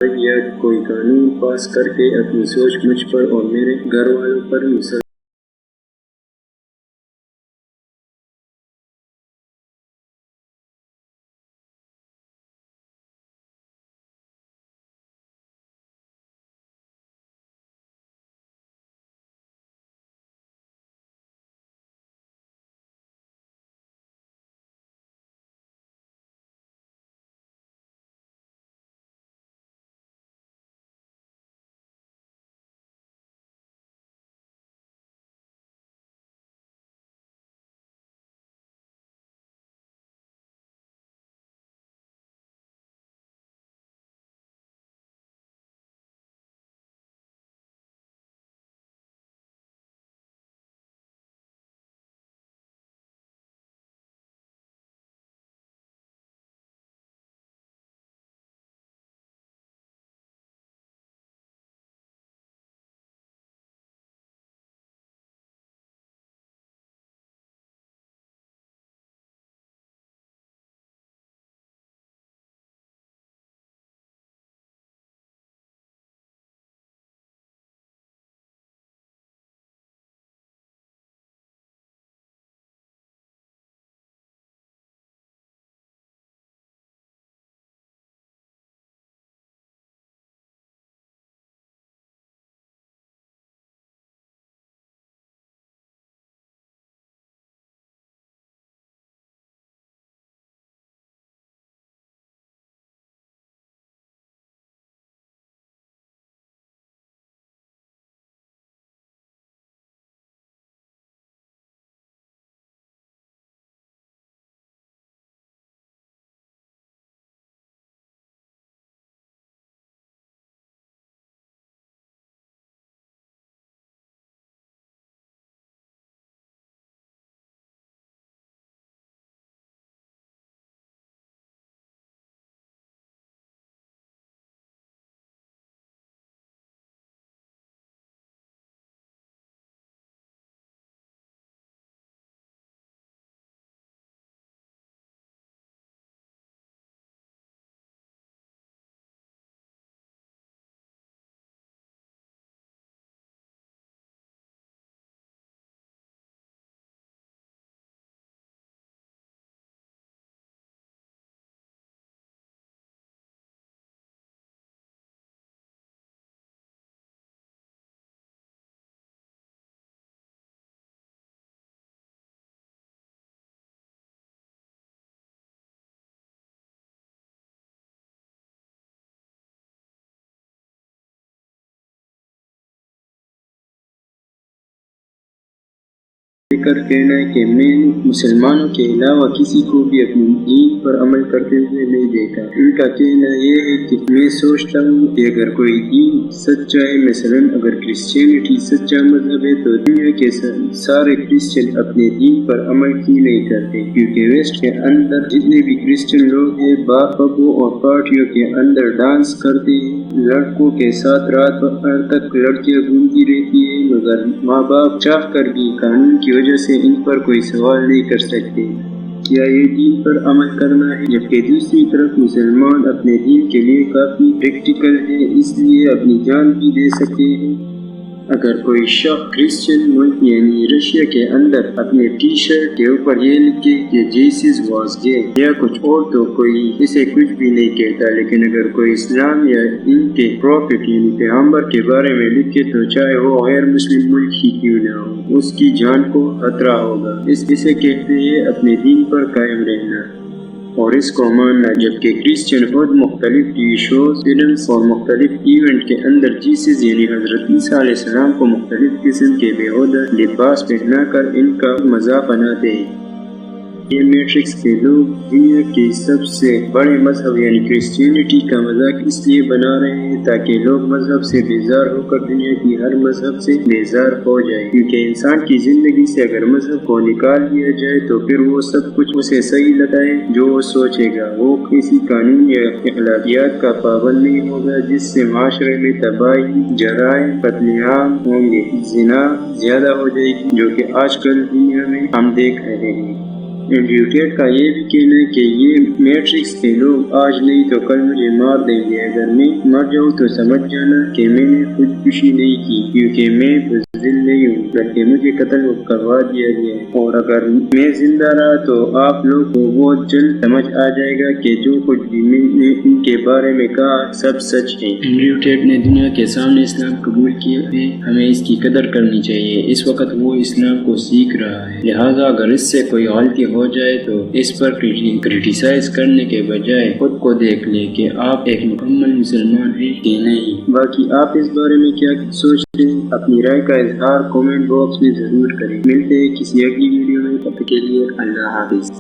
یا کوئی قانون پاس کر کے اپنی سوچ مجھ پر اور میرے گھر والوں پر مسلط کر کہنا ہے کہ میں مسلمانوں کے علاوہ کسی کو بھی اپنے دین پر عمل کرتے ہوئے نہیں دیکھا۔ ان کا کہنا یہ ہے کہ میں سوچتا ہوں کہ اگر کوئی دین سچا ہے، مثلا اگر کرسچینٹی سچا مذہب ہے، تو دنیا کے سارے کرسچن اپنے دین پر عمل کیوں نہیں کرتے؟ کیونکہ ویسٹ کے اندر جتنے بھی کرسچن لوگ ہیں بار پبوں اور پارٹیوں کے اندر ڈانس کرتے ہیں، لڑکوں کے ساتھ رات بھر تک لڑکیاں گھومتی رہتی ہیں، مگر ماں باپ چاہ کر بھی قانون کی وجہ سے ان پر کوئی سوال نہیں کر سکتے۔ کیا یہ دین پر عمل کرنا ہے؟ جبکہ دوسری طرف مسلمان اپنے دین کے لیے کافی پریکٹیکل ہے، اس لیے اپنی جان بھی دے سکتے ہیں۔ اگر کوئی شخص کرسچن ملک یعنی رشیا کے اندر اپنے ٹی شرٹ کے اوپر یہ لکھے کہ جیسس واز گے یا کچھ اور، تو کوئی اسے کچھ بھی نہیں کہتا، لیکن اگر کوئی اسلام یا ان کے پروفٹ یعنی پیغمبر کے بارے میں لکھے تو چاہے وہ غیر مسلم ملک ہی کیوں نہ ہو، اس کی جان کو خطرہ ہوگا۔ اسے کہتے ہیں اپنے دین پر قائم رہنا اور اس کو ماننا۔ جبکہ کرسچن خود مختلف ٹی وی شوز، فلمز اور مختلف ایونٹ کے اندر جیسس یعنی حضرت عیسیٰ علیہ السلام کو مختلف قسم کے بیہودہ لباس پہنا کر ان کا مذاق بناتے ہیں۔ یہ میٹرکس کے لوگ دنیا کے سب سے بڑے مذہب یعنی کرسچینٹی کا مذاق اس لیے بنا رہے ہیں تاکہ لوگ مذہب سے بیزار ہو کر دنیا کی ہر مذہب سے بیزار ہو جائے، کیونکہ انسان کی زندگی سے اگر مذہب کو نکال دیا جائے تو پھر وہ سب کچھ اسے صحیح لگتا ہے جو وہ سوچے گا۔ وہ کسی قانون یا اخلاقیات کا پابند نہیں ہوگا، جس سے معاشرے میں تباہی، جرائم، قتل عام ہوں گے، زنا زیادہ ہو جائے گی، جو کہ آج کل دنیا میں ہم دیکھ رہے ہیں۔ اینڈریو ٹیٹ کا یہ بھی کہنا ہے کہ یہ میٹرکس کے لوگ آج نہیں تو کل مجھے مار دیں گے، اگر میں مر جاؤں تو سمجھ جانا کہ میں نے خودکشی نہیں کی، کیونکہ میں بزدل نہیں ہوں بلکہ مجھے قتل کروا دیا گیا ہے، اور اگر میں زندہ رہا تو آپ لوگ کو بہت جلد سمجھ آ جائے گا کہ جو کچھ بھی میں نے ان کے بارے میں کہا سب سچ ہے۔ اینڈریو ٹیٹ نے دنیا کے سامنے اسلام قبول کیا ہے، ہمیں اس کی قدر کرنی چاہیے، اس وقت وہ اسلام کو سیکھ رہا ہے، لہٰذا اگر اس سے کوئی غلطی ہو جائے تو اس پر کرٹیسائز کرنے کے بجائے خود کو دیکھ لے کہ آپ ایک مکمل مسلمان ہیں کہ نہیں۔ باقی آپ اس بارے میں کیا سوچتے ہیں؟ اپنی رائے کا اظہار کومنٹ باکس میں ضرور کریں۔ ملتے ہیں کسی اگلی ویڈیو میں، تب تک کے لیے اللہ حافظ۔